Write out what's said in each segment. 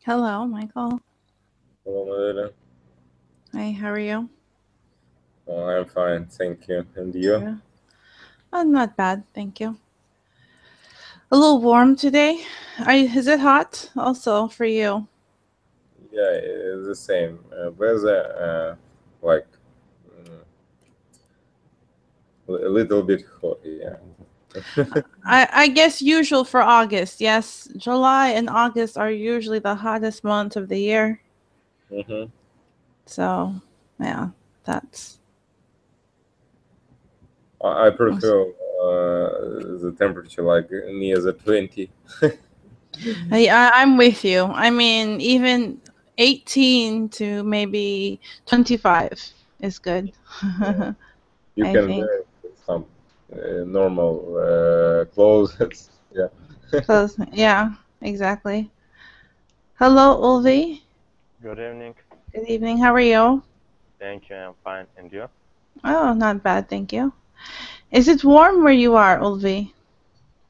Hello, Michael. Hello, Madeira. Hi, how are you? I'm fine, thank you. And you? Yeah. Oh, not bad, thank you. A little warm today. Is it hot also for you? Yeah, it's the same. Weather, like a little bit hot. Yeah. I guess usual for August. Yes, July and August are usually the hottest months of the year. hmm So, yeah, that's. I prefer the temperature like near the 20. I'm with you. I mean, even 18 to maybe 25 is good. You I can think. wear some normal clothes. Yeah. Close. Yeah, exactly. Hello, Ulvi. Good evening. Good evening. How are you? Thank you. I'm fine. And you? Oh, not bad, thank you. Is it warm where you are, Ulvi?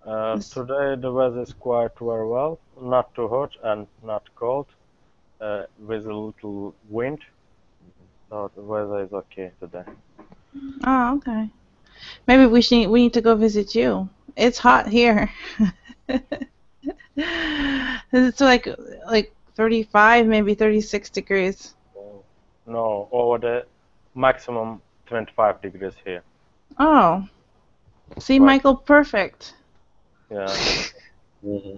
Yes. Today the weather is quite very well. Not too hot and not cold. With a little wind. So the weather is okay today. Oh, okay. Maybe we need to go visit you. It's hot here. It's like 35, maybe 36 degrees. Oh, no, over the maximum 25 degrees here. Oh, see, Quite. Michael, perfect. Yeah. hmm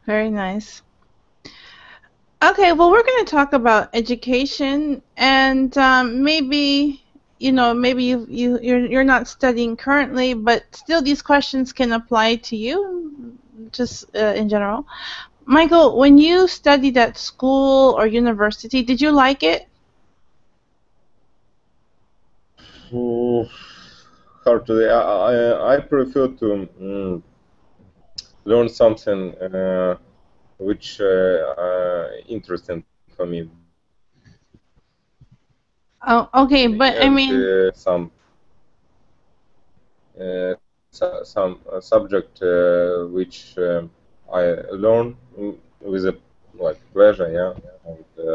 Very nice. Okay, well, we're going to talk about education, and maybe maybe you're not studying currently, but still these questions can apply to you, just in general. Michael, when you studied at school or university, did you like it? Hard to say. I prefer to learn something which interesting for me Oh, okay, but I and mean, some subject which I learn with a like pleasure, yeah, and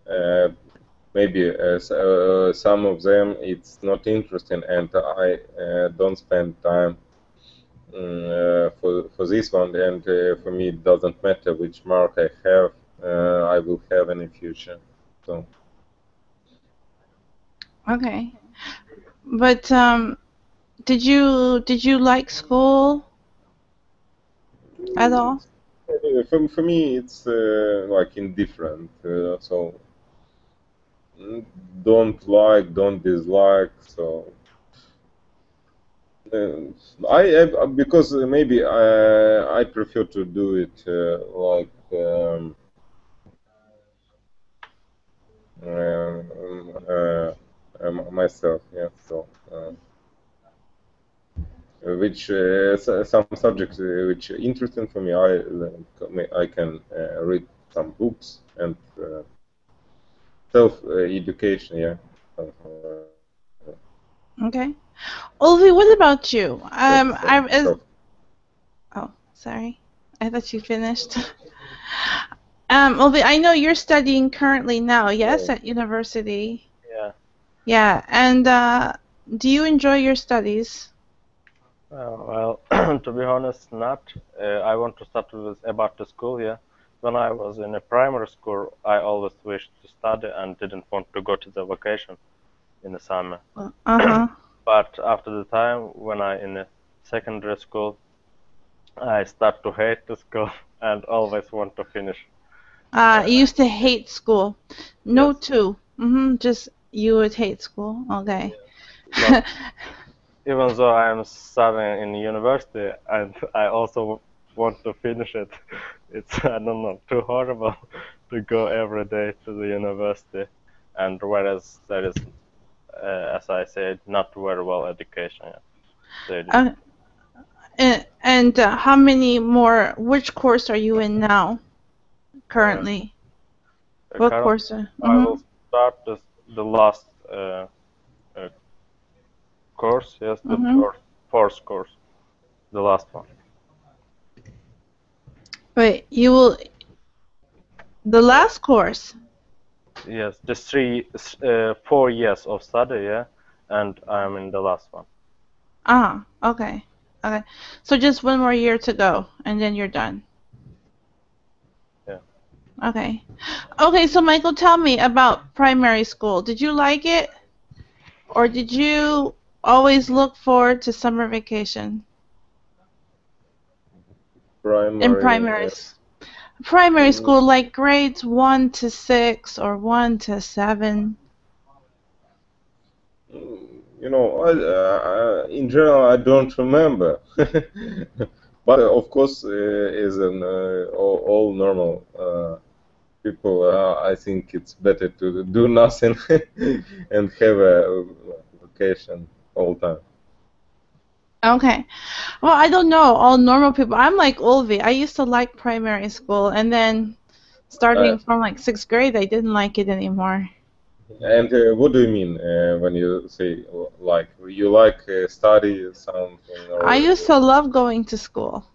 uh, maybe some of them it's not interesting, and I don't spend time for this one, and for me it doesn't matter which mark I have, I will have in the future. So. okay, but did you like school at all? For me, it's like indifferent. So don't like, don't dislike. So because maybe I prefer to do it like myself. Yeah. So. Which some subjects which are interesting for me, I can read some books and self education. Yeah, something like Okay, Ulvi, what about you? that's I as self. Oh, sorry, I thought you finished. Ulvi, I know you're studying currently now, yes, Yeah. at university. Yeah. Yeah, and do you enjoy your studies? Well, to be honest, not. I want to start with about the school. Yeah. When I was in a primary school, I always wished to study and didn't want to go to the vacation in the summer. Uh-huh. But after the time when I in a secondary school, I start to hate the school and always want to finish. You used to hate school. No, Yes, too. Just you would hate school. Okay. but even though I am studying in university, and I also want to finish it, it's I don't know too horrible to go every day to the university, and whereas there is, as I said, not very well education. Yeah. So, uh, and how many more? Which course are you in now? uh, Currently, what currently, course? I will start the last uh, course. Yes, the Mm-hmm. fourth course, the last one. Wait, you will the last course. Yes, just 4 years of study, yeah, and I'm in the last one. Ah, okay. Okay. So just one more year to go and then you're done. Yeah. Okay. Okay, so Michael, tell me about primary school. Did you like it? Or did you always look forward to summer vacation in Primary. primary Mm, school, like grades 1 to 6 or 1 to 7? You know, in general, I don't remember. But of course, as an all normal people, I think it's better to do nothing and have a vacation all time. Okay. Well, I don't know. All normal people. I'm like Ulvi. I used to like primary school, and then Uh, starting from like 6th grade, I didn't like it anymore. and what do you mean when you say like you like study something I or used to love going to school,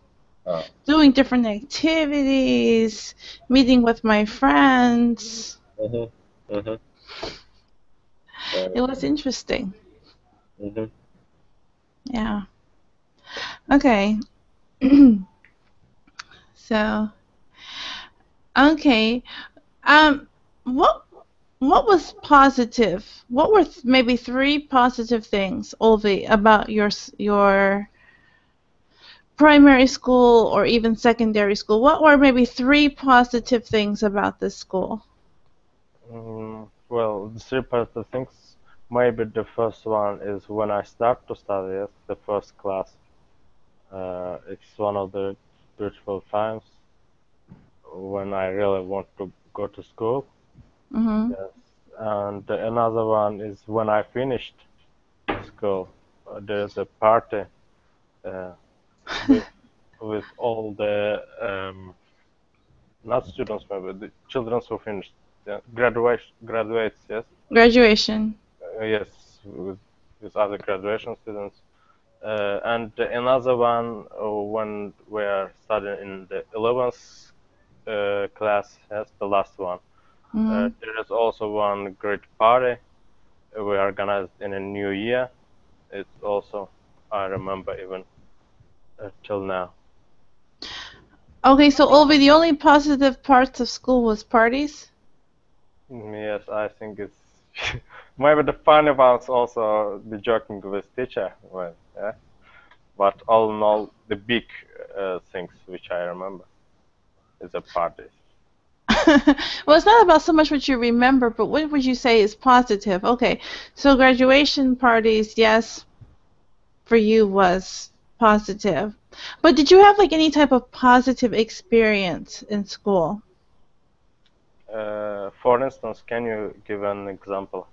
uh, doing different activities, meeting with my friends. mhm, mhm, It uh, was interesting. mhm. Yeah. Okay. So, okay. Um, what what was positive? What were maybe 3 positive things, Olvi, about your primary school or even secondary school? What were maybe 3 positive things about this school? Well, the three parts of things. Maybe the first one is when I start to study, yes, the first class. It's one of the beautiful times when I really want to go to school. Mm-hmm. Yes, and another one is when I finished school. There's a party uh, with with all the not students, maybe the children who finished, yeah, graduates, yes, Graduation. yes, with other graduation students. And another one when we are studying in the 11th class, yes, the last one. Mm-hmm. There is also one great party we organized in a new year. It's also, I remember even till now. Okay, so Olvi, the only positive parts of school was parties? Yes, I think it's maybe the funny ones also the joking with teacher. Well, yeah. But all in all, the big things which I remember is the parties. Well, it's not about so much what you remember, but what would you say is positive? Okay, so graduation parties, yes, for you was positive. But did you have like any type of positive experience in school? For instance, can you give an example?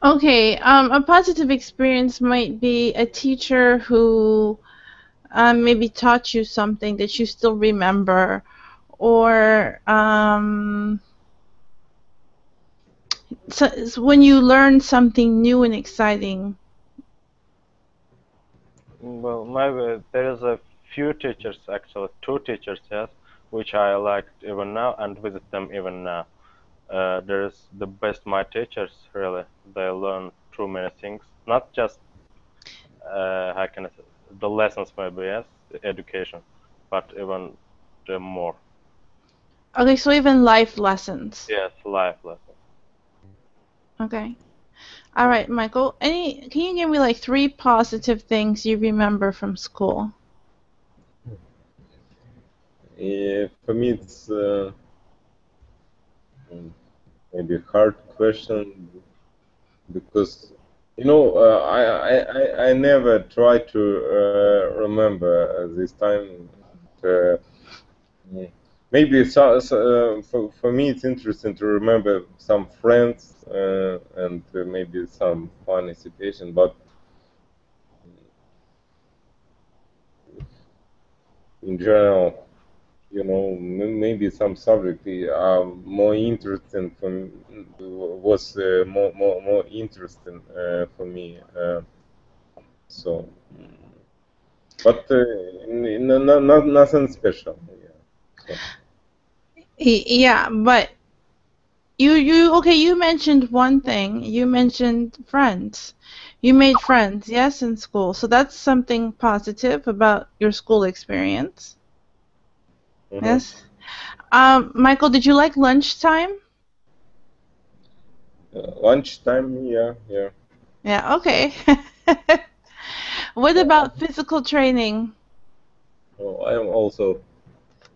Okay, a positive experience might be a teacher who maybe taught you something that you still remember, or so, it's when you learn something new and exciting. Well, maybe there is a few teachers, actually, two teachers, yes, which I liked even now and visit them even now. There is the best my teachers, really. They learn too many things, not just how can I say, the lessons maybe, yes, the education, but even the more, Okay, so even life lessons. yes, life lessons. Okay. All right, Michael. Can you give me like 3 positive things you remember from school? For me, it's maybe a hard question because you know I never try to remember this time. Uh, mm, Maybe for me it's interesting to remember some friends and maybe some funny situation, but in general, you know, maybe some subject are more interesting for me, was more interesting for me. So, but nothing special. Yeah. Yeah, but you mentioned one thing. You mentioned friends. You made friends, yes, in school. So that's something positive about your school experience. Mhm. Yes. Michael, did you like lunchtime? Lunchtime, yeah, yeah. Yeah, okay. What about physical training? Well, I also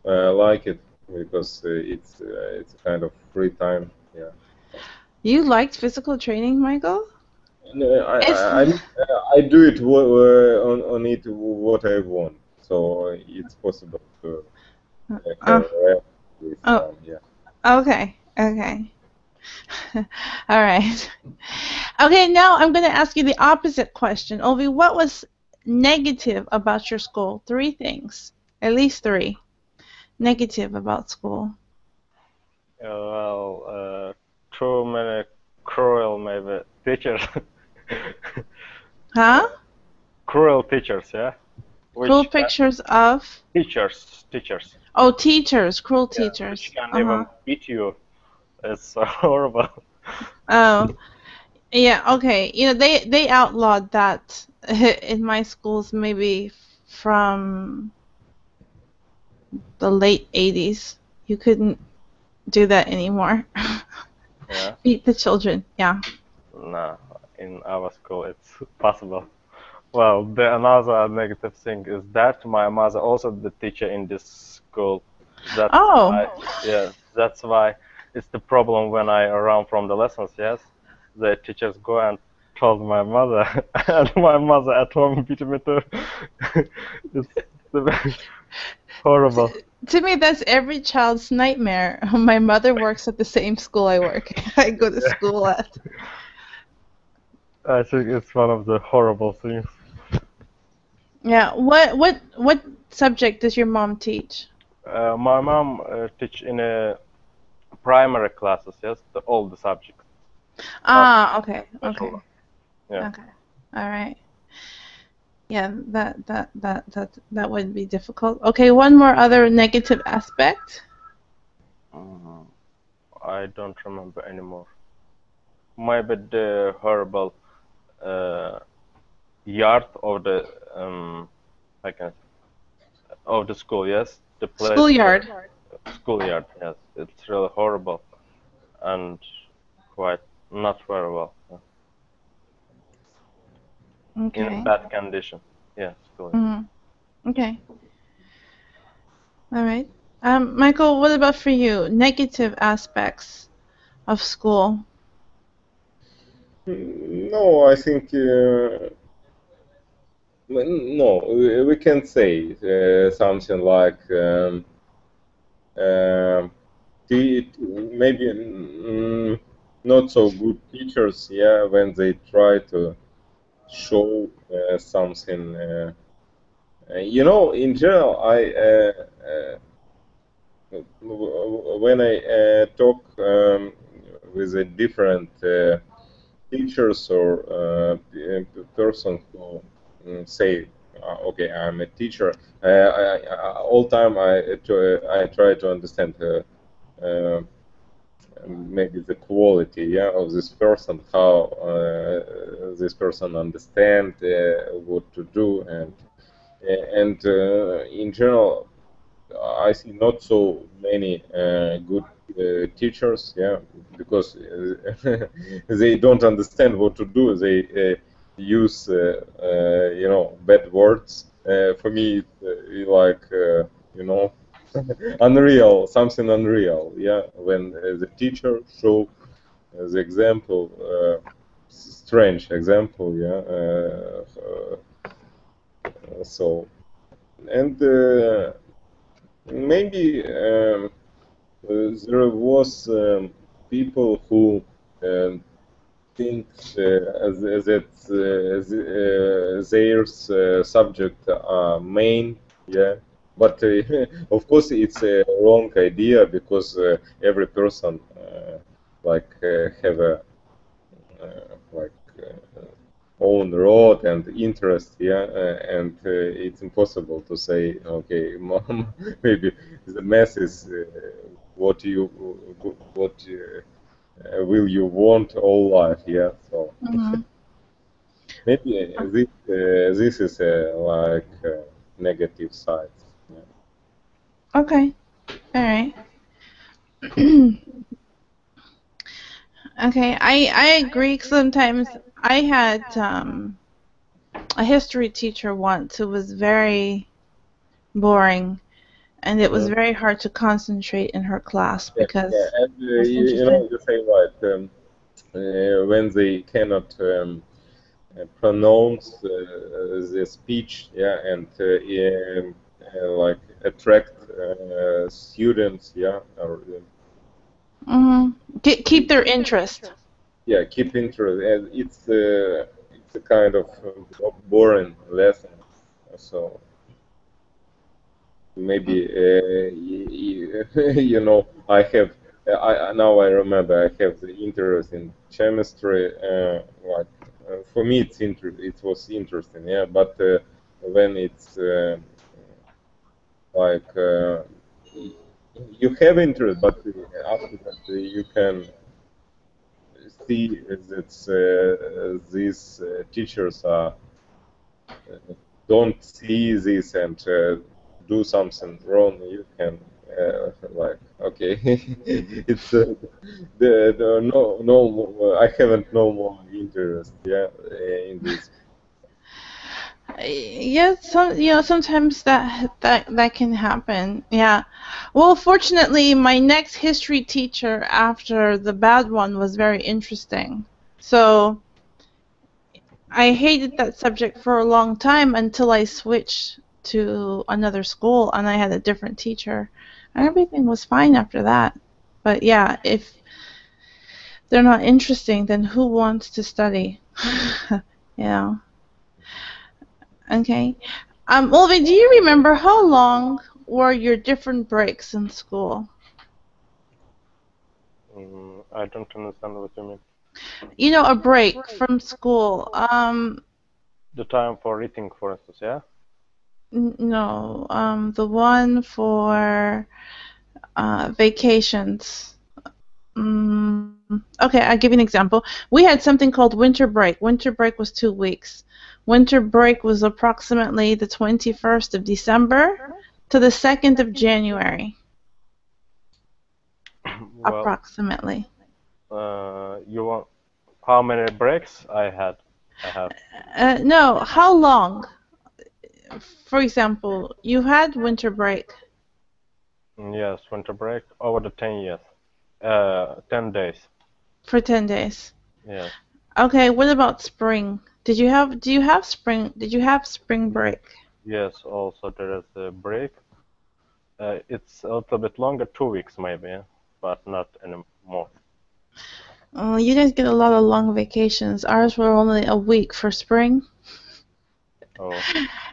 like it because it's a kind of free time. Yeah. You liked physical training, Michael? No, It's I do it on it what I want, so it's possible to uh, have rest with oh, some. Yeah. okay, okay. All right. Okay, now I'm going to ask you the opposite question. Ovi, what was negative about your school? Three things, at least three, negative about school. Too many cruel maybe teachers. Huh? Cruel teachers, yeah. Cruel Which pictures of, teachers, oh, teachers, cruel yeah, which teachers. can Uh-huh. even beat you. It's horrible. Oh, yeah, okay. They outlawed that in my schools maybe from the late 80s. You couldn't do that anymore. Yeah. Beat the children. Yeah. No, in our school it's possible. Well, the another negative thing is that my mother also the teacher in this school. That's Oh. why, yeah, that's why it's the problem when I run from the lessons. Yes, the teachers go and told my mother, and my mother at home beat me too. It's the horrible. To me, that's every child's nightmare. My mother works at the same school I work. I go to Yeah, school at. I think it's one of the horrible things. Yeah. What subject does your mom teach? My mom teach in a primary classes. Yes, all the subjects, not Ah, okay, special okay, one. Yeah. okay. All right. Yeah, that would be difficult. Okay, one more other negative aspect. Mm, I don't remember anymore. Maybe the horrible uh, yard of the I can of the school. Yes, the place where Schoolyard. schoolyard. Yes, it's really horrible and quite not very well. Yeah. In a Okay. bad condition. Yeah, schoolyard. Mm, okay. All right. Michael, what about for you? Negative aspects of school. No, I think no. We can say something like uh, maybe not so good teachers. Yeah, when they try to show something. In general, when I talk with a different teachers or person who say, "Okay, I'm a teacher," all time I try to understand uh, maybe the quality, yeah, of this person, how this person understand what to do, and in general, I see not so many good teachers, yeah, because they don't understand what to do. They use, bad words. For me, it's like, unreal, something unreal, yeah. When the teacher show the example, strange example, yeah. So, and maybe. There was people who um, think that their subject are main, yeah. But of course, it's a wrong idea because every person have a like own road and interest, yeah, and it's impossible to say, okay, mom, maybe the math is what will you want all life, yeah. So Hmm. maybe this is like negative side. Yeah. Okay. All right. Okay. I agree. Sometimes I had a history teacher once who was very boring, and it was Mhm. very hard to concentrate in her class Yeah, yeah, because and it was you interesting. know the same right. When they cannot pronounce the speech, yeah, and like attract students, yeah, or Hmm. Keep their interest. yeah, keep interest. And it's a kind of boring lesson. So maybe you know I have now I remember I have the interest in chemistry. Like for me, it was interesting, yeah. But when it's like you have interest, but after that you can see that these teachers are don't see this and do something wrong, you can like okay, it's no more, I haven't no more interest, yeah, in this. Yeah, sometimes that can happen. Yeah. Well, fortunately, my next history teacher after the bad one was very interesting. So I hated that subject for a long time until I switched to another school and I had a different teacher. And everything was fine after that. But yeah, if they're not interesting, then who wants to study? Yeah. Okay. Ulvi, do you remember how long were your different breaks in school? I don't understand what you mean. You know, a break from school. The time for eating, for instance, yeah? No, the one for vacations. Okay, I'll give you an example. We had something called winter break. Winter break was 2 weeks. Winter break was approximately the 21st of December to the 2nd of January, Well, approximately. you want how many breaks I had? I have. No, how long? For example, you had winter break Yes, winter break over the 10 years. 10 days. for 10 days. Yes. Okay, what about spring? Did you have spring break? Yes, also there is a break. It's a little bit longer, 2 weeks maybe, yeah? But not anymore. Oh, you guys get a lot of long vacations. Ours were only a week for spring, Oh,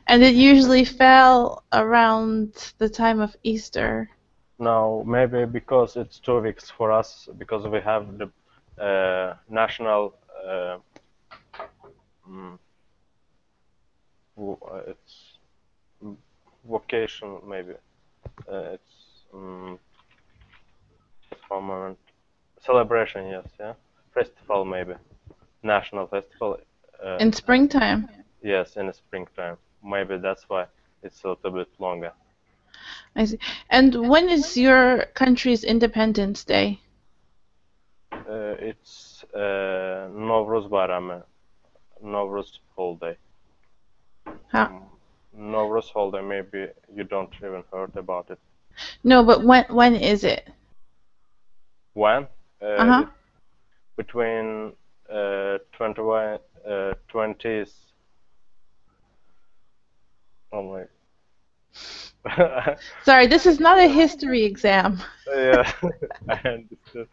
and it usually fell around the time of Easter. now maybe because it's 2 weeks for us, because we have the national, mm, it's vocation maybe. It's for a moment celebration, yes, yeah, festival maybe, national festival. Uh, In springtime. yes, in the springtime. Maybe that's why it's a little bit longer. I see. And when is your country's Independence Day? It's Novruz Bayramı, Novruz holiday. How? Novruz holiday. Maybe you don't even heard about it. No, but when is it? When? Uh-huh. It's between 21, 20s. Oh my. Sorry, this is not a history exam, Yeah, I understood.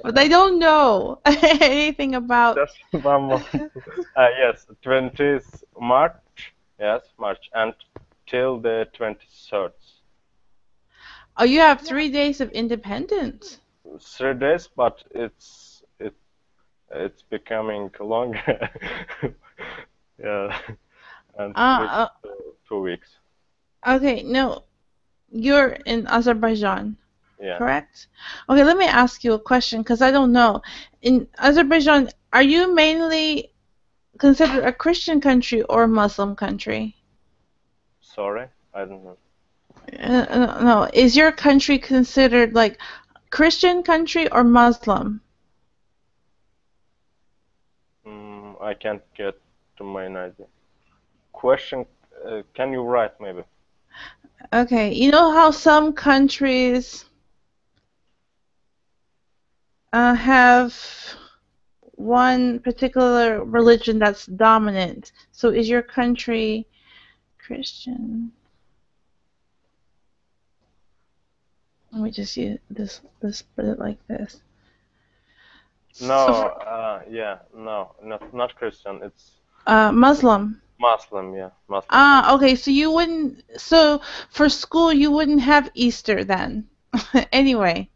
but I don't know anything about. Just one more. Yes, 20th March. Yes, March and till the 23rd. Oh, you have 3 days of independence. 3 days, but it's becoming longer Yeah, and trip Uh, to 2 weeks. okay, no, you're in Azerbaijan, Yeah, correct? Okay, let me ask you a question because I don't know. In Azerbaijan, are you mainly considered a Christian country or a Muslim country? sorry, I don't know. No, is your country considered like Christian country or Muslim? I can't get to my idea. Question, can you write maybe? Okay, you know how some countries have one particular religion that's dominant. So is your country Christian? Let me just use this put it like this. So No, for yeah, no, not Christian. It's Muslim. Muslim, yeah, Muslim country. Okay, so you wouldn't so for school you wouldn't have Easter then. Anyway,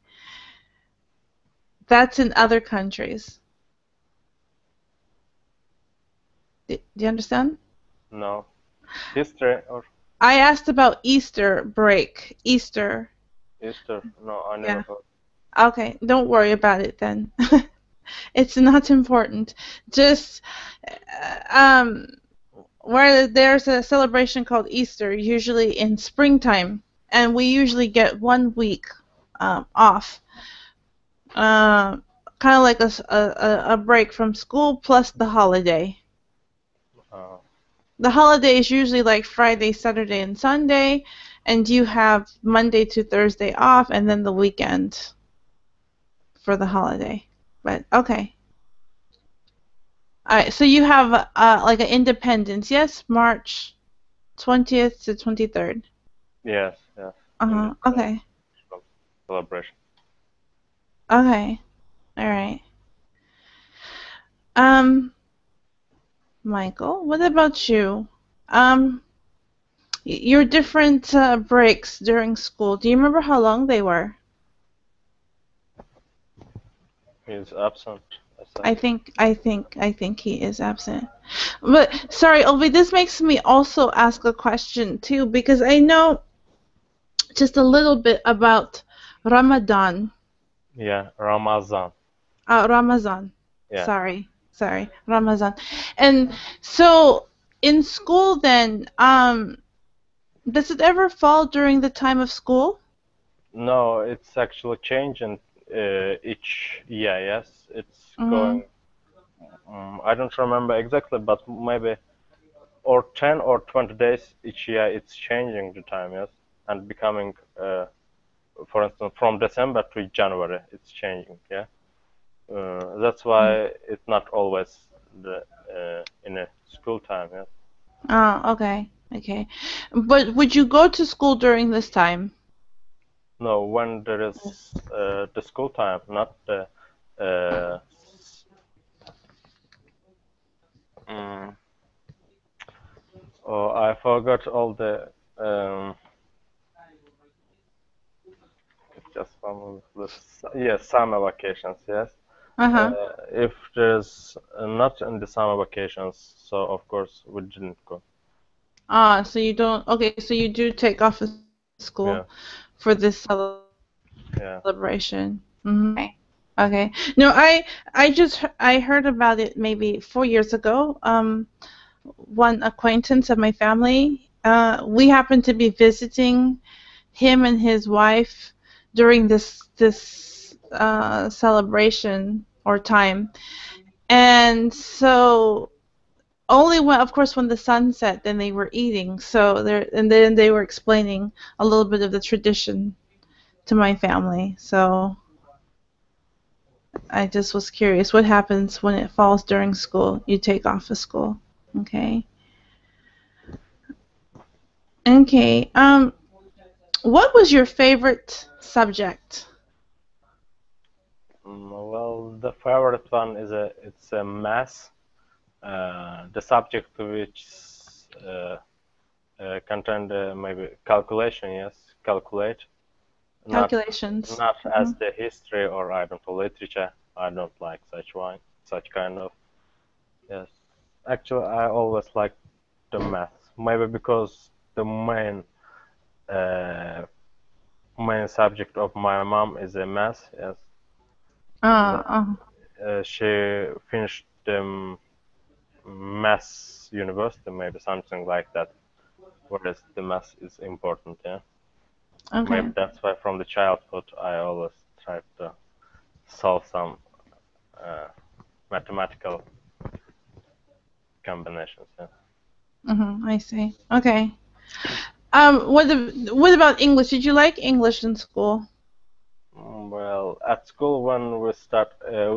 that's in other countries. Do you understand? No, history or I asked about Easter break. Easter. Easter. No, I never Yeah. heard. Okay, don't worry about it then. It's not important. Just um, where there's a celebration called Easter, usually in springtime, and we usually get 1 week off, uh, kind of like a break from school plus the holiday. Uh, The holiday is usually like Friday, Saturday, and Sunday, and you have Monday to Thursday off, and then the weekend for the holiday. But okay. All right, so you have like an independence, yes? March 20th to 23rd. yes, yes. Uh-huh. Independence Okay. celebration. Okay. All right. Um, Michael, what about you? Um, your different breaks during school. Do you remember how long they were? He's absent. I said. I think he is absent. But sorry, Ovi, this makes me also ask a question too because I know just a little bit about Ramadan. Yeah, Ramazan. Ramazan. Yeah. Sorry, Ramazan. And so in school then, does it ever fall during the time of school? No, it's actually changing each year. Yes, it's Mm-hmm. going. I don't remember exactly, but maybe or 10 or 20 days each year. It's changing the time. Yes, and becoming. For instance, from December to January, it's changing. Yeah. That's why it's not always the in a school time. Yeah. Oh, okay. Okay. But would you go to school during this time? No, when there is the school time, not the. Uh, mm, oh, I forgot all the. Just one moment. Yes, summer vacations. Yes. Uh-huh. If there's not in the summer vacations, so of course we didn't go. So you don't, okay, so you do take off of Yeah, school for this yeah. celebration. Okay. Okay. No, I heard about it maybe 4 years ago. One acquaintance of my family, we happened to be visiting him and his wife during this celebration or time, and so only when, of course, when the sun set, then they were eating. So there, and then they were explaining a little bit of the tradition to my family. So I just was curious, what happens when it falls during school? You take off of school, okay? Okay. What was your favorite subject? Well, the favorite one is a math. The subject which uh, contain maybe calculation. Yes, calculate. Not Calculations. not as Mhm. the history or I don't know literature. I don't like such kind of. Yes. Actually, I always liked the math. Maybe because the uh, main subject of my mom is a math. Yes, Uh, that uh, she finished math university, maybe something like that. Whereas the math is important. Yeah, maybe okay. that's why from the childhood I always tried to solve some uh, mathematical combinations. Yeah. I see. Okay. What about English? Did you like English in school? Well, at school when we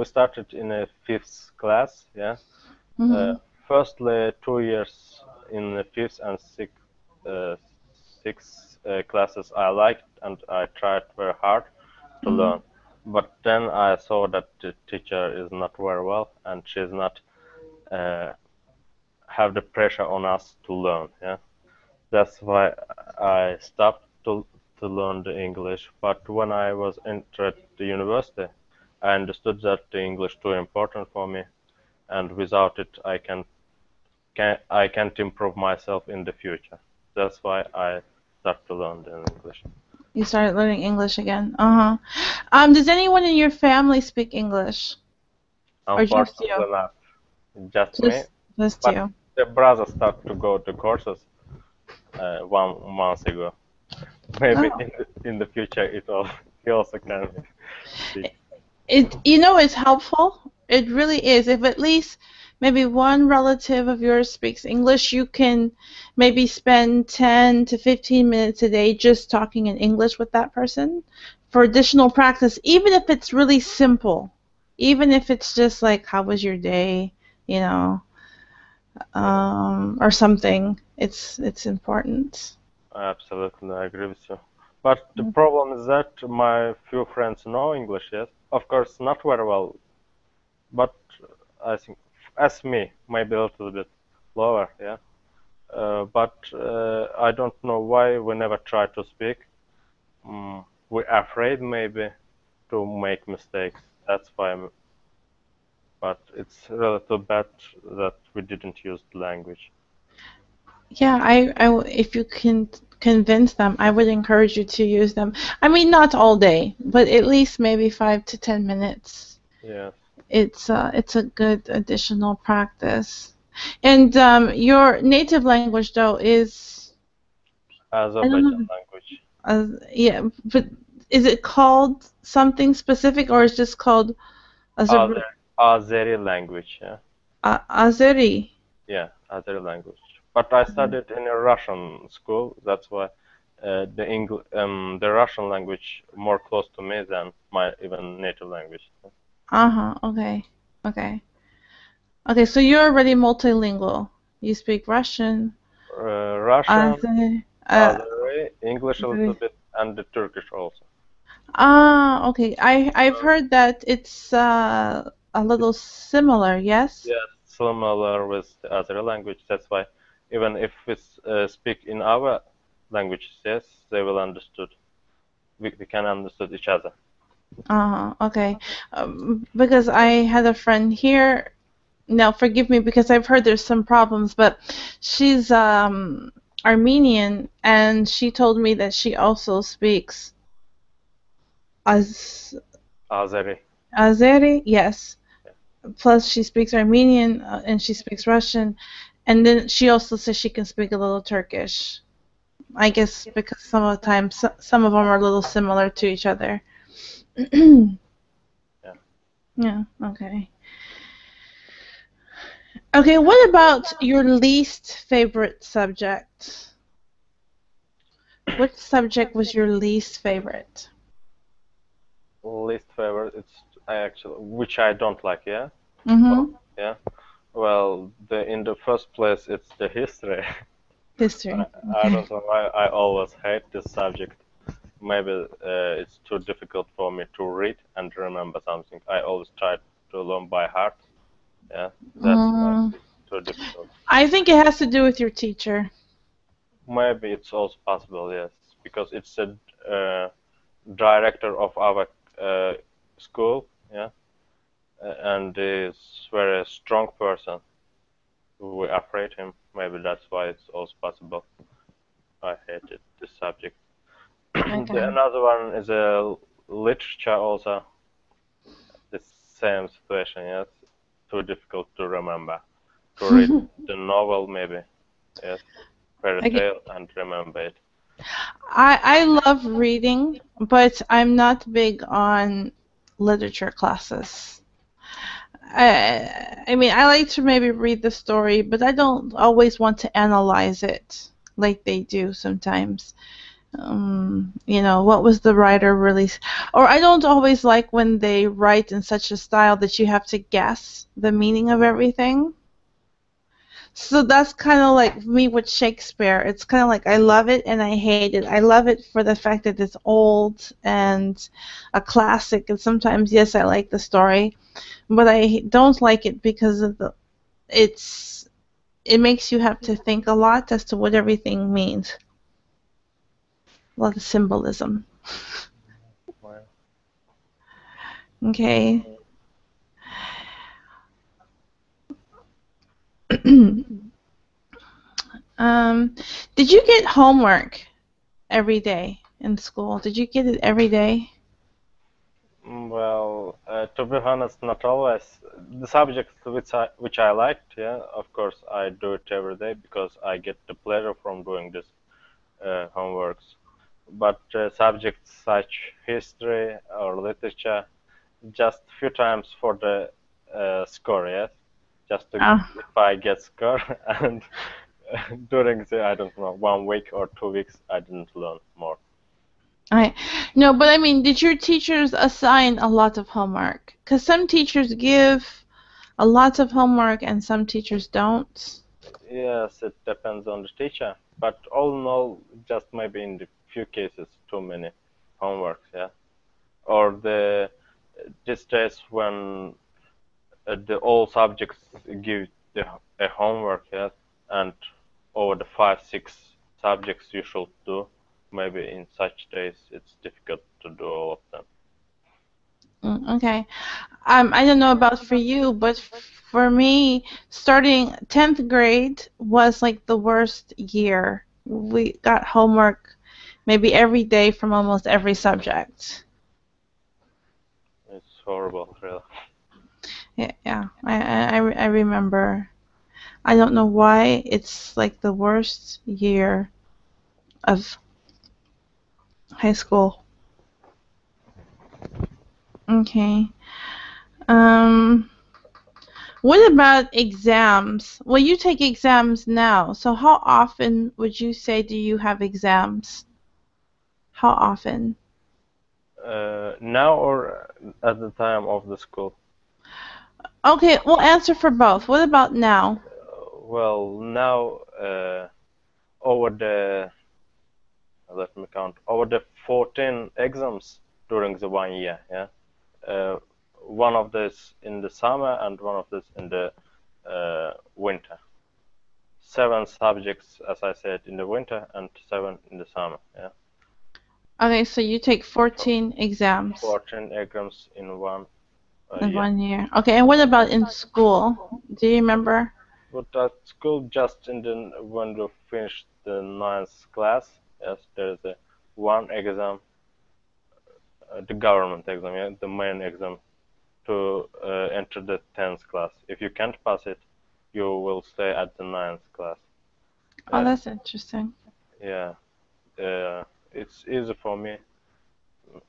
started in a fifth class. Yeah. Uh, Mm-hmm. Firstly, 2 years in the fifth and uh, sixth classes I liked and I tried very hard to Mm-hmm. learn. But then I saw that the teacher is not very well and she's not uh, have the pressure on us to learn. Yeah, that's why I stopped to learn the English. But when I was entered the university, I understood that the English too important for me, and without it, I can't improve myself in the future. That's why I start to learn the English. You started learning English again. Uh-huh. Does anyone in your family speak English? Or just you? Unfortunately, not just me, Just but you. the brother started to go to courses 1 month ago. Maybe Oh. in the future he also can speak. It's helpful. It really is. If at least maybe one relative of yours speaks English, you can maybe spend 10 to 15 minutes a day just talking in English with that person for additional practice, even if it's really simple. Even if it's just like, how was your day? You know, Yeah, or something. It's important. absolutely, I agree with you. But the problem is that my few friends know English, yes. Of course, not very well, but I think as me, maybe a little bit lower, yeah. But I don't know why we never try to speak. We're afraid maybe to make mistakes. That's why. But it's really too bad that we didn't use the language. Yeah, if you can convince them, I would encourage you to use them. I mean, not all day, but at least maybe 5 to 10 minutes. Yes, It's a good additional practice. And your native language though is I don't Azerbaijan know. language. Yeah, but is it called something specific or is just called Azer Azeri language. Yeah, Azeri? yeah, Azeri language. But I studied in a Russian school. That's why the Russian language more close to me than my even native language. Uh-huh. Okay. Okay. Okay, so you're already multilingual. You speak Russian, Russian, Azeri, Azeri, English a little Azeri. bit, and the Turkish also. Okay. I've heard that it's a little similar, yes? Yes, similar with the other language. That's why even if we speak in our languages, yes, they will understood. We can understand each other. Okay. Because I had a friend here. Now, forgive me because I've heard there's some problems, but she's Armenian, and she told me that she also speaks Az Azeri. Azeri. Yes. Yeah. Plus, she speaks Armenian and she speaks Russian, and then she also says she can speak a little Turkish. I guess because some of the time, some of them are a little similar to each other. Yeah. Yeah. Okay. Okay. What about your least favorite subject? Which subject was your least favorite? Least favorite, it's I actually which I don't like. Yeah. Well, Mm-hmm. yeah. Well, the in the first place, it's the history. I, History. I Okay. don't know why I always hate this subject. Maybe it's too difficult for me to read and remember something. I always try to learn by heart. Yeah, that's why Mm, it's too difficult. I think it has to do with your teacher. Maybe it's also possible, yes, because it's a director of our uh, school, yeah, and is very strong person. we afraid him. Maybe that's why it's also possible. I hated this subject. Okay. Another one is a literature also. The same situation, yes. Too difficult to remember. To read the novel maybe, yes. Fairy Okay. tale and remember it. I love reading, but I'm not big on literature classes. I mean, I like to maybe read the story, but I don't always want to analyze it like they do sometimes. What was the writer really, or I don't always like when they write in such a style that you have to guess the meaning of everything. So that's kind of like me with Shakespeare. It's kind of like I love it and I hate it. I love it for the fact that it's old and a classic, and sometimes, yes, I like the story, but I don't like it because of it's it makes you have to think a lot as to what everything means. A lot of symbolism. Well, Okay. um, did you get homework every day in school? Did you get it every day? well, to be honest, not always. The subjects which I liked, yeah, of course, I do it every day because I get the pleasure from doing this homeworks. But subjects such history or literature, just few times for the score, yes, just to Oh. if I get score, and during the I don't know 1 week or 2 weeks, I didn't learn more. No, but I mean, did your teachers assign a lot of homework? Because some teachers give a lot of homework and some teachers don't. Yes, it depends on the teacher, but all in all, just maybe in the few cases, too many homeworks, yeah, or the these days when the all subjects give a homework, yes, and over the 5, 6 subjects you should do. Maybe in such days it's difficult to do all of them. Okay. I don't know about for you, but for me, starting 10th grade was like the worst year. We got homework maybe every day from almost every subject. It's horrible, really. Yeah. I remember. I don't know why it's like the worst year of high school. Okay. Um, what about exams? Well, you take exams now, so how often would you say do you have exams? How often? Now or at the time of the school? Okay, we'll answer for both. What about now? Well, now over the let me count over the 14 exams during the 1 year. Yeah, uh, one of this in the summer and one of this in the winter. 7 subjects, as I said, in the winter and 7 in the summer. Yeah, Okay, so you take 14 exams 14 exams in one in year. 1 year. Okay, and what about in school? Do you remember? But at school, just in the when we finished the ninth class, yes, there's a one exam, the government exam, yeah, the main exam to enter the 10th class. If you can't pass it, you will stay at the ninth class. Oh, Yeah, that's interesting. yeah. It's easy for me.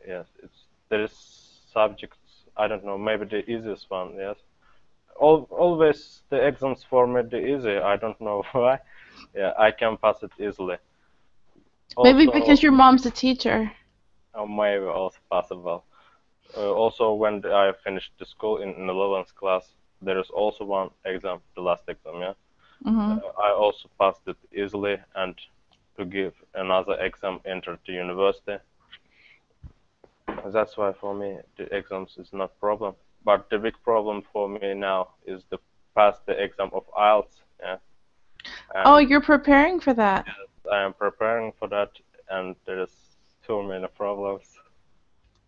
Yes, it's there is subjects. I don't know, maybe the easiest one. Yes, always the exams for me the easy. I don't know why. Yeah, I can pass it easily. Maybe Also, because your mom's a teacher. maybe also possible. Also, when I finished the school in 11th class, there is also one exam, the last exam. Yeah, Hmm. I also passed it easily, and to give another exam, enter the university. That's why for me the exams is not problem. But the big problem for me now is to pass the exam of IELTS. Yeah, Oh, and you're preparing for that. I am preparing for that, and there is too many problems.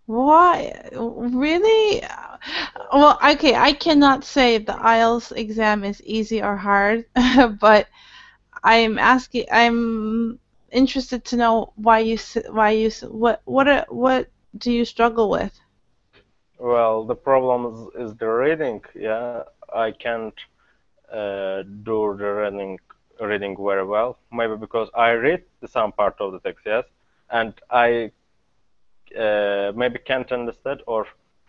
Why? Really? Well, okay, I cannot say if the IELTS exam is easy or hard, but I'm interested to know what do you struggle with? Well, the problem is the reading. Yeah, I can't do the reading very well. Maybe because I read some part of the text, yes, and I maybe can't understand or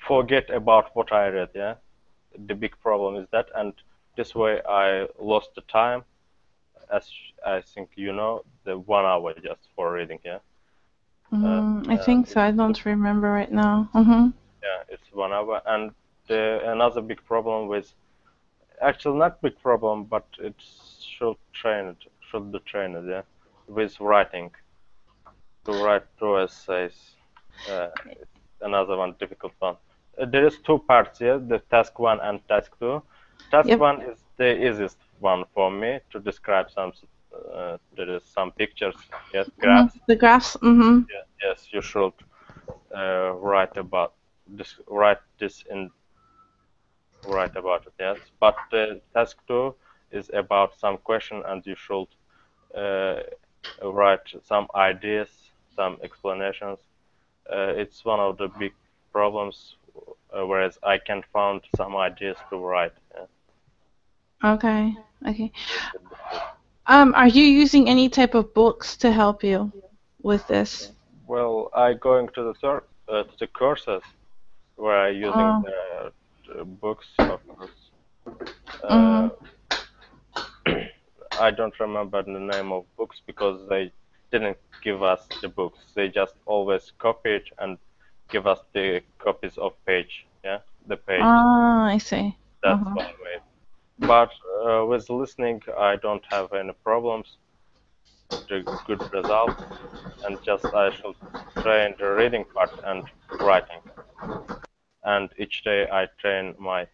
forget about what I read. Yeah, the big problem is that, and this way I lost the time. As I think you know, the 1 hour just for reading. Yeah, I think so. I don't remember right now. Mm-hmm. yeah, it's 1 hour, and another big problem with actually not big problem, but it should be trained, yeah, with writing to write two essays. It's another one difficult one. There is two parts here, the task one and task two. Task Yep. one is the easiest one for me to describe some. There is some pictures, yes, graphs. The graphs. Mm-hmm. Yeah, yes, you should write about this. Write this in Right about it, yes. But task two is about some question, and you should uh, write some ideas, some explanations. It's one of the big problems, whereas I can find some ideas to write. Yeah. Okay. Okay. It's a bit difficult. Are you using any type of books to help you with this? Well, I going to the courses where I using Oh. the books, of course. Uh, Mm-hmm. I don't remember the name of books because they didn't give us the books. They just always copy it and give us the copies of page. Yeah, the page. Ah, I see. That's Uh-huh. one way. But with listening, I don't have any problems. The good results, and just I should train the reading part and writing. And each day I train my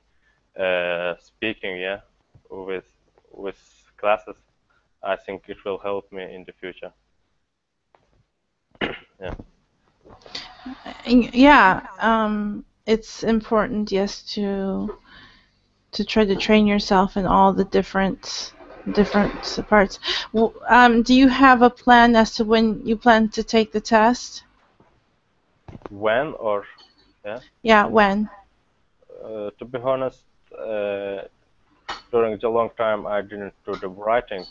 speaking. Yeah, with with classes. I think it will help me in the future. Yeah. Yeah. It's important, yes, to try to train yourself in all the different parts. Do you have a plan as to when you plan to take the test? When or yeah. Yeah, when? To be honest, during the long time I didn't do the writing.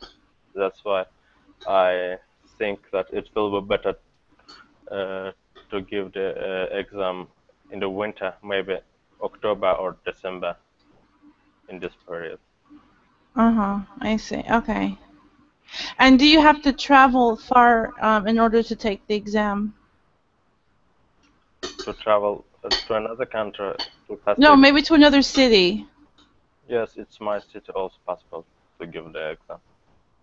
That's why I think that it will be better uh, to give the exam in the winter, maybe October or December in this period. Uh-huh. I see. Okay. And do you have to travel far in order to take the exam? To travel to another country to pass the No, exam. maybe to another city. Yes, it's my city also possible to give the exam.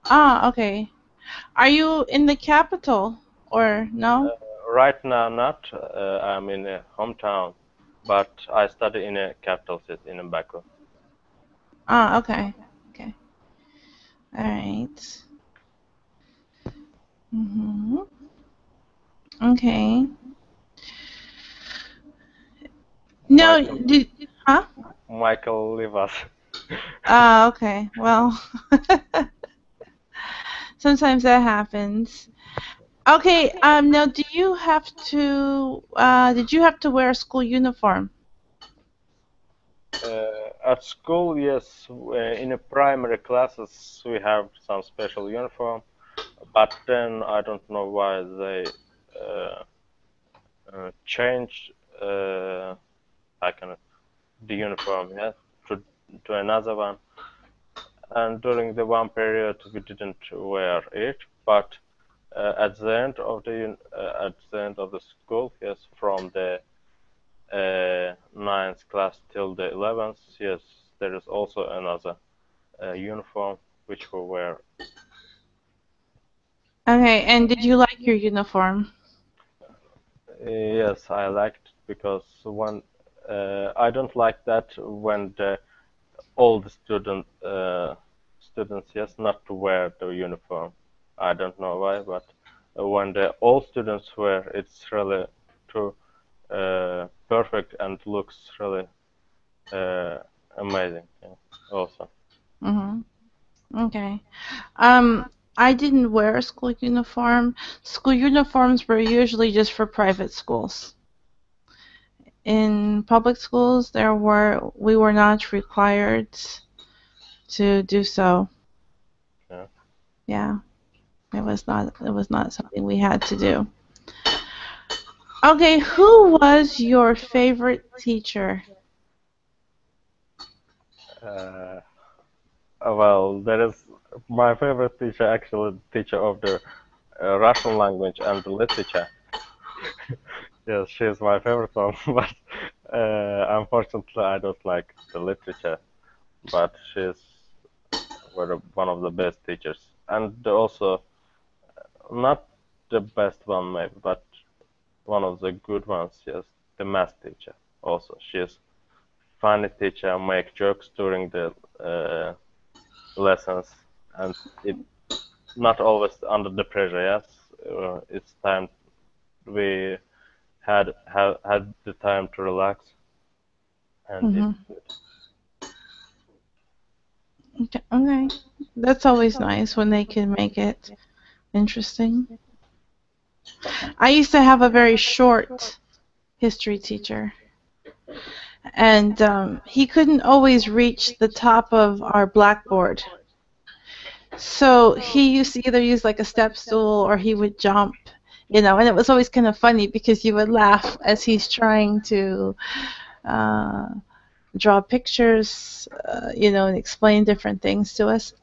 Ah, okay. Are you in the capital or no? Right now, not. I'm in a hometown, but I study in a capital city in Baku. Ah, okay. Okay. All right. Mhm. Okay. No, Michael, huh? Michael, leave us. Ah, okay. Well, sometimes that happens. Okay. Now, did you have to wear a school uniform? At school, yes, in a primary classes we have some special uniform, but then I don't know why they uh, changed I can the uniform, yeah, to another one. And during the one period we didn't wear it, but at the end of the school, yes, from the ninth class till the 11th, yes, there is also another uniform which we wear. Okay. And did you like your uniform? Yes, I liked it because when I don't like that when the old students, yes, not to wear the uniform. I don't know why, but when the old students wear, it's really too perfect and looks really amazing. Yeah, also. Mhm. Okay. I didn't wear a school uniform. School uniforms were usually just for private schools. In public schools, we were not required to do so. Yeah. Yeah, it was not something we had to do. Okay, who was your favorite teacher? Uh, well, there is my favorite teacher, actually, teacher of the Russian language and the literature. Yes, she is my favorite one, but unfortunately, I don't like the literature. But she's one of the best teachers, and also not the best one, maybe, but one of the good ones. Yes, the math teacher. Also, she is funny teacher, make jokes during the lessons, and it not always under the pressure. Yes, it's time we had the time to relax, and it's Hmm. good. Okay, okay. That's always nice when they can make it interesting. I used to have a very short history teacher, and he couldn't always reach the top of our blackboard. So he used to either use like a step stool or he would jump, and it was always kind of funny because you would laugh as he's trying to uh, draw pictures, and explain different things to us.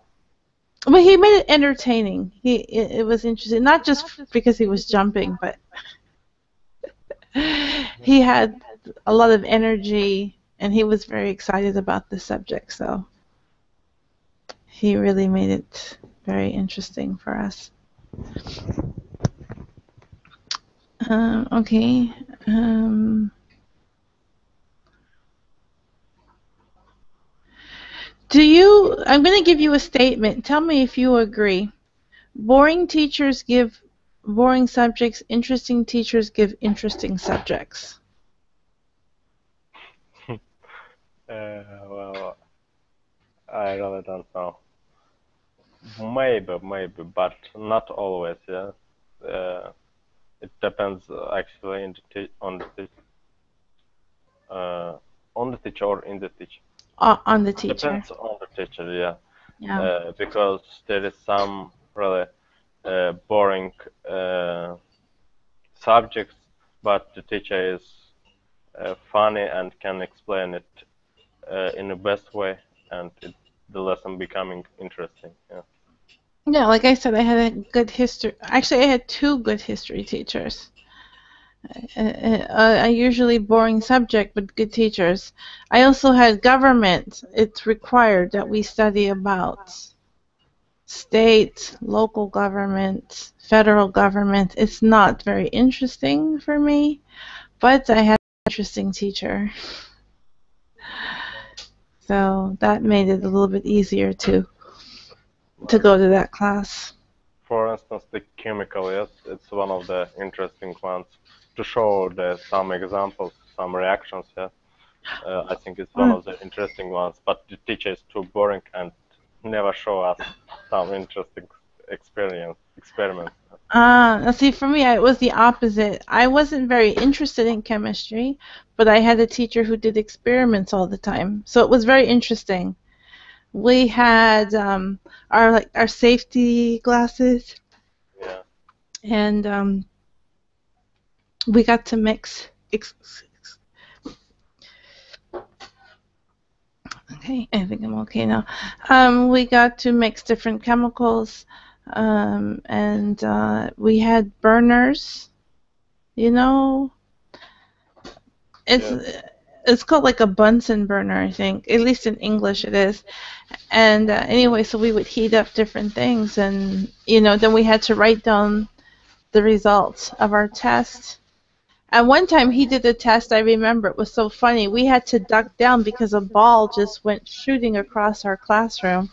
But he made it entertaining. It was interesting, not just because he was jumping, but he had a lot of energy and he was very excited about the subject. So he really made it very interesting for us. Okay. I'm going to give you a statement. Tell me if you agree. Boring teachers give boring subjects, interesting teachers give interesting subjects. Well, I really don't know. Maybe, but not always. Yeah, it depends actually uh, on the teacher or in the teacher. On the teacher. Depends on the teacher. Yeah, Yeah. because there is some really boring uh, subjects, but the teacher is funny and can explain it in the best way, and the lesson becoming interesting. Yeah. Yeah, like I said, I had a good history. Actually, I had two good history teachers. A usually boring subject, but good teachers. I also had government. It's required that we study about state, local government, federal government. It's not very interesting for me, but I had an interesting teacher. So that made it a little bit easier to go to that class. For instance, the chemical, yes, it's one of the interesting ones to show some examples, some reactions. Yeah, I think it's one Uh, of the interesting ones. But the teacher is too boring and never show us some interesting experiments. now see, for me, it was the opposite. I wasn't very interested in chemistry, but I had a teacher who did experiments all the time, so it was very interesting. We had our safety glasses, Yeah, and we got to mix. Okay, I think I'm okay now. We got to mix different chemicals, and we had burners. You know, it's yeah. it's called like a Bunsen burner, I think. At least in English, it is. And anyway, so we would heat up different things, and then we had to write down the results of our test. And one time he did a test, I remember it was so funny. We had to duck down because a ball just went shooting across our classroom.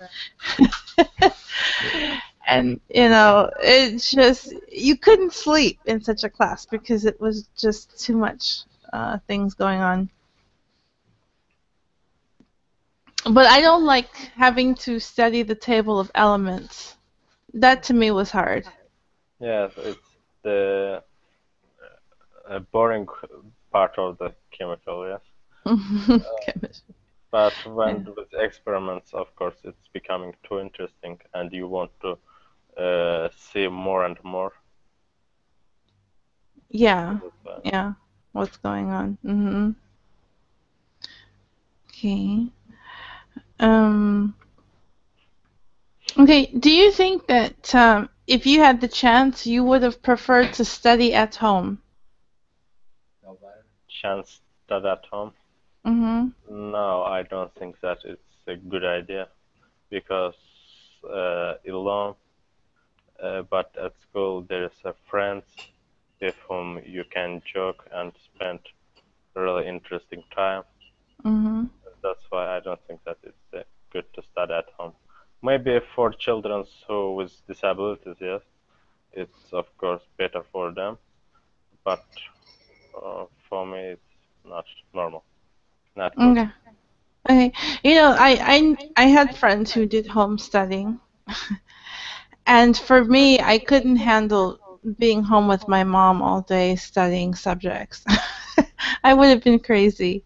And, it's just, you couldn't sleep in such a class because it was just too much things going on. But I don't like having to study the table of elements. That to me was hard. Yes, it's the boring part of the chemical, yes. Chemistry. But when Yeah. with experiments, of course, it's becoming too interesting, and you want to see more and more. Yeah. That's why. Yeah. What's going on? Okay. Um. Okay. Do you think that if you had the chance, you would have preferred to study at home? Chance that at home? Mm-hmm. No, I don't think that it's a good idea because alone, but at school there is a friends with whom you can joke and spend really interesting time. Mm-hmm. That's why I don't think that it's good to study at home. Maybe for children who with disabilities, yes, it's of course better for them, but for me it's not normal, not good. Okay. Okay. I had friends who did home studying, and for me, I couldn't handle being home with my mom all day studying subjects. I would have been crazy.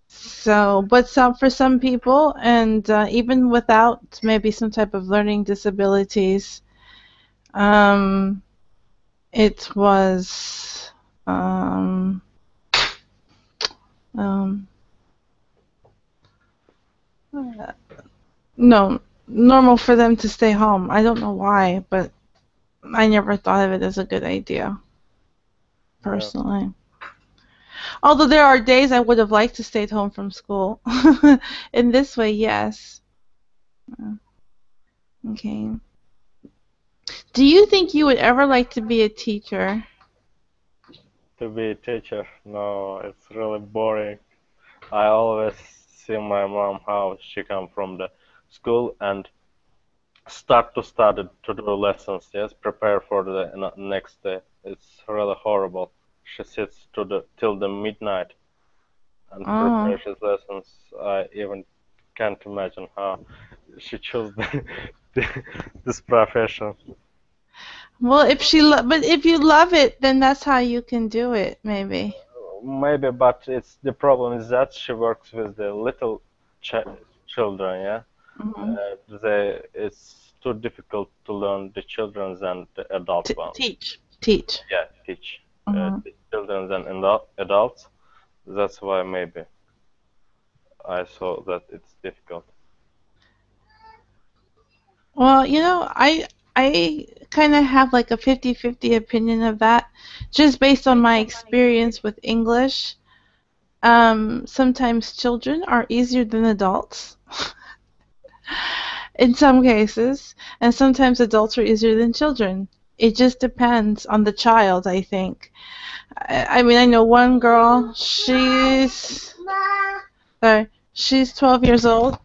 So, but for some people, and even without maybe some type of learning disabilities, um, it was um, no normal for them to stay home. I don't know why, but I never thought of it as a good idea, Yeah. personally. Although there are days I would have liked to stay home from school. In this way, yes. Okay. Do you think you would ever like to be a teacher? To be a teacher, no, it's really boring. I always see my mom how she come from the school and start to study to do lessons, yes, prepare for the next day. It's really horrible. She sits to the till the midnight and Oh. prepares his lessons. I even can't imagine how she chose this profession. Well, but if you love it, then that's how you can do it, maybe. Maybe, but it's the problem is that she works with the little ch children, yeah. Hmm. It's too difficult to learn the children's and the adult ones. Teach. Yeah, teach Hmm. the children's and adults. That's why maybe I saw that it's difficult. Well, I kind of have like a 50-50 opinion of that, just based on my experience with English. Sometimes children are easier than adults in some cases, and sometimes adults are easier than children. It just depends on the child, I think. I mean, I know one girl, she's 12 years old.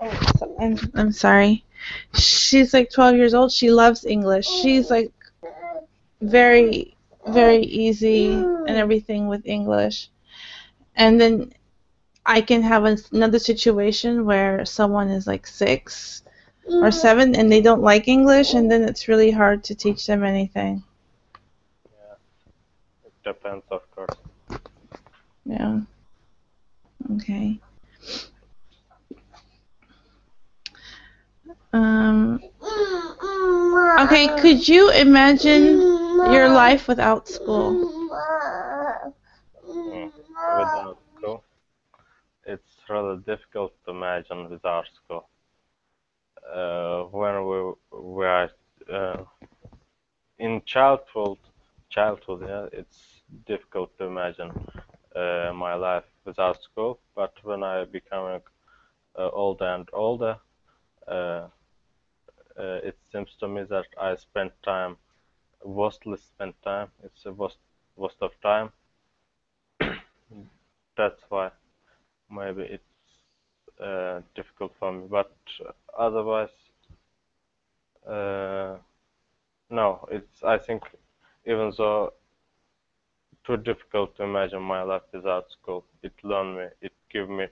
Oh, I'm sorry. She's like 12 years old. She loves English. She's like very, very easy and everything with English. And then I can have another situation where someone is like 6 or 7 and they don't like English, and then it's really hard to teach them anything. Yeah, it depends, of course. Yeah. Okay. Um, okay, could you imagine your life without school? Without school, it's really difficult to imagine without school. When we were in childhood, yeah, it's difficult to imagine my life without school. But when I become older and older, uh, it seems to me that I spend time, vastly spend time. It's a vast of time. That's why maybe it's difficult for me. But otherwise, uh, no. It's I think even though too difficult to imagine my life without school, it learned me. It gave me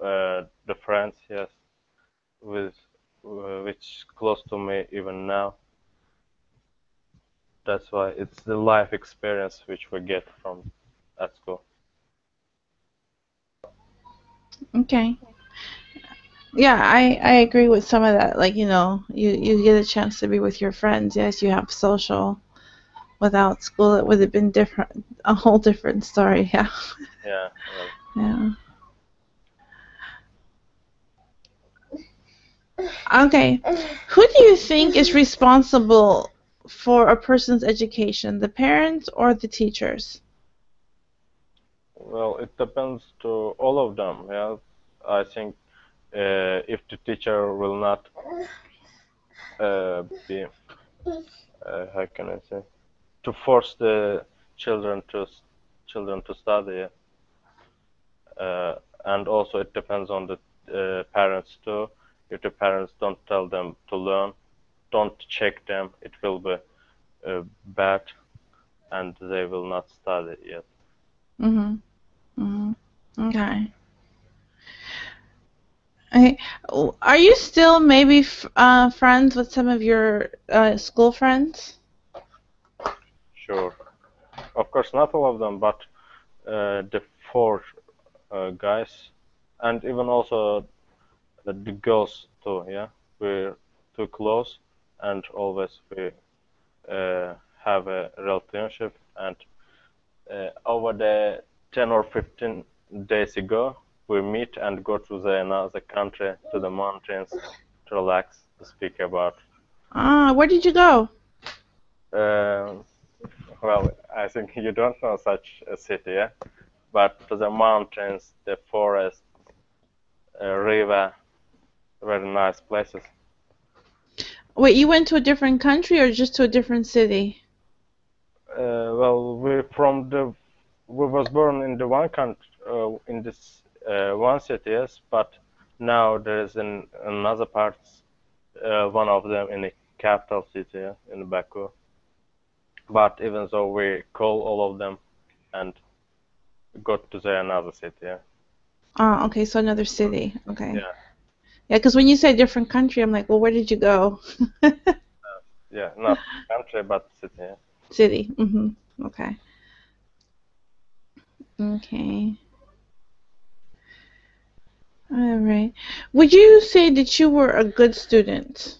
the friends, yes, with which close to me even now. That's why it's the life experience which we get from at school. Okay. Yeah, I agree with some of that. Like, you get a chance to be with your friends. Yes, you have social. Without school, it would have been different, a whole different story. Yeah. Yeah, well, Yeah. Okay. Who do you think is responsible for a person's education, the parents or the teachers? well, it depends to all of them. Yeah, I think if the teacher will not be, how can I say, to force the children to study, yeah. And also it depends on the parents too. If the parents don't tell them to learn, don't check them, it will be bad, and they will not study yet. Mhm. Mhm. Okay. Okay. Are you still maybe friends with some of your school friends? Sure. Of course, not all of them, but the four guys, and even also the girls too. Yeah, we're too close, and always we have a relationship. And over the 10 or 15 days ago, we meet and go to the another country, to the mountains, to relax, to speak about. Where did you go? Um well, I think you don't know such a city, yeah? But to the mountains, the forest, river, very nice places. Wait, you went to a different country or just to a different city? Well, we was born in the one country, in this one city, yes, but now there is another part, one of them in the capital city, yeah, in Baku. But even though we call all of them and go to the another city, yeah. Okay, so another city. Okay. Yeah, Yeah, because when you say different country, I'm like, well, where did you go? yeah, not country, but city, yeah. City. Okay. Okay. All right. Would you say that you were a good student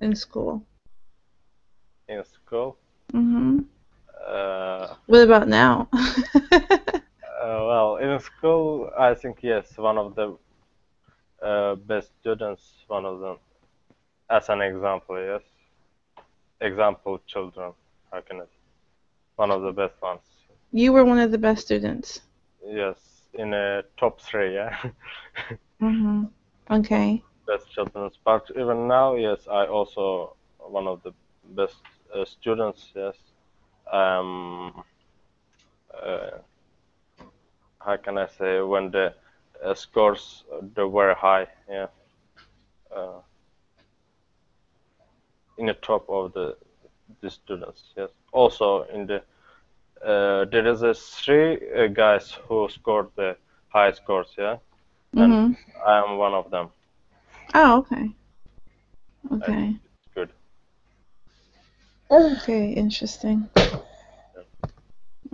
in school? In school. Mm-hmm. Uh, What about now? well, in school, I think yes, one of the best students, one of them, as an example, yes, example children, how can I say, one of the best ones, You were one of the best students. yes, in a top three, yeah, Mm-hmm. one of Okay. the best children. But even now, yes, I also one of the best students, yes. Um, uh, how can I say, when the scores they were high, yeah, uh, in the top of the students, yes. Also in the there is a three guys who scored the high scores, yeah, and Mm-hmm. I am one of them. Oh, okay. I think Okay. it's good. Okay, interesting.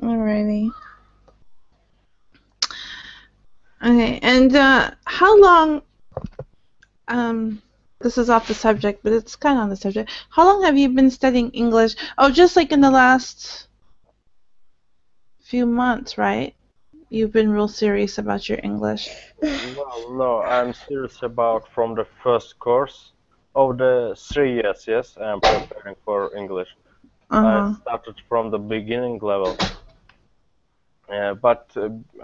Alrighty. Okay, and how long, um, this is off the subject, but it's kind of on the subject. How long have you been studying English? Oh, just like in the last few months, right? You've been real serious about your English. Well, no, I'm serious about from the first course of the 3 years. Yes, I am preparing for English. I Uh-huh. started from the beginning level, but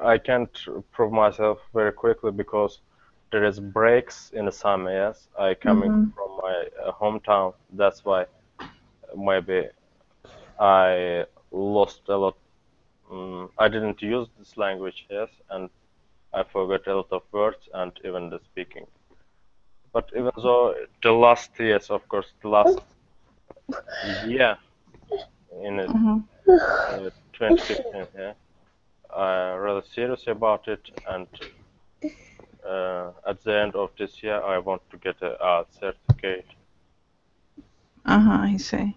I can't prove myself very quickly because there is breaks in the summer. Yes, I coming Mm-hmm. from my hometown. That's why maybe I lost a lot. I didn't use this language. Yes, and I forgot a lot of words and even the speaking. But even though the last years, of course, the last year in Mm-hmm. 2015, yeah, I really serious about it and at the end of this year, I want to get a certificate. I see.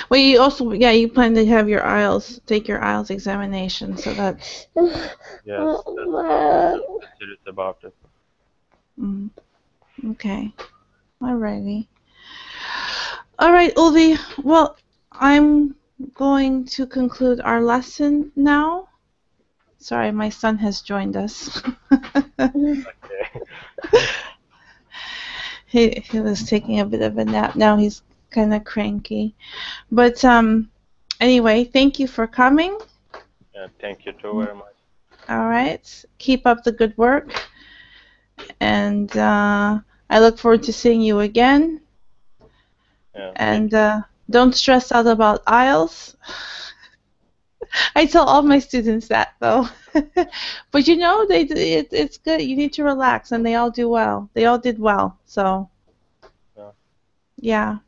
Well, you also, yeah, you plan to have your IELTS, take your IELTS examination, so that's. Yes, I'm serious about it. Okay. Alrighty. All right, Ulvi. Well, I'm going to conclude our lesson now. Sorry, my son has joined us. Okay. He was taking a bit of a nap. Now he's kind of cranky. But anyway, thank you for coming. Yeah, thank you too very much. All right. Keep up the good work. And I look forward to seeing you again. Yeah, And don't stress out about IELTS. I tell all my students that, though. But you know, it's good. You need to relax, and they all do well. They all did well. So, yeah. yeah.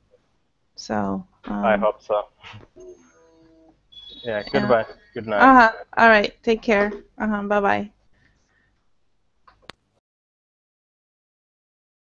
So. I hope so. Yeah, goodbye. Good night. All right. Take care. Bye-bye.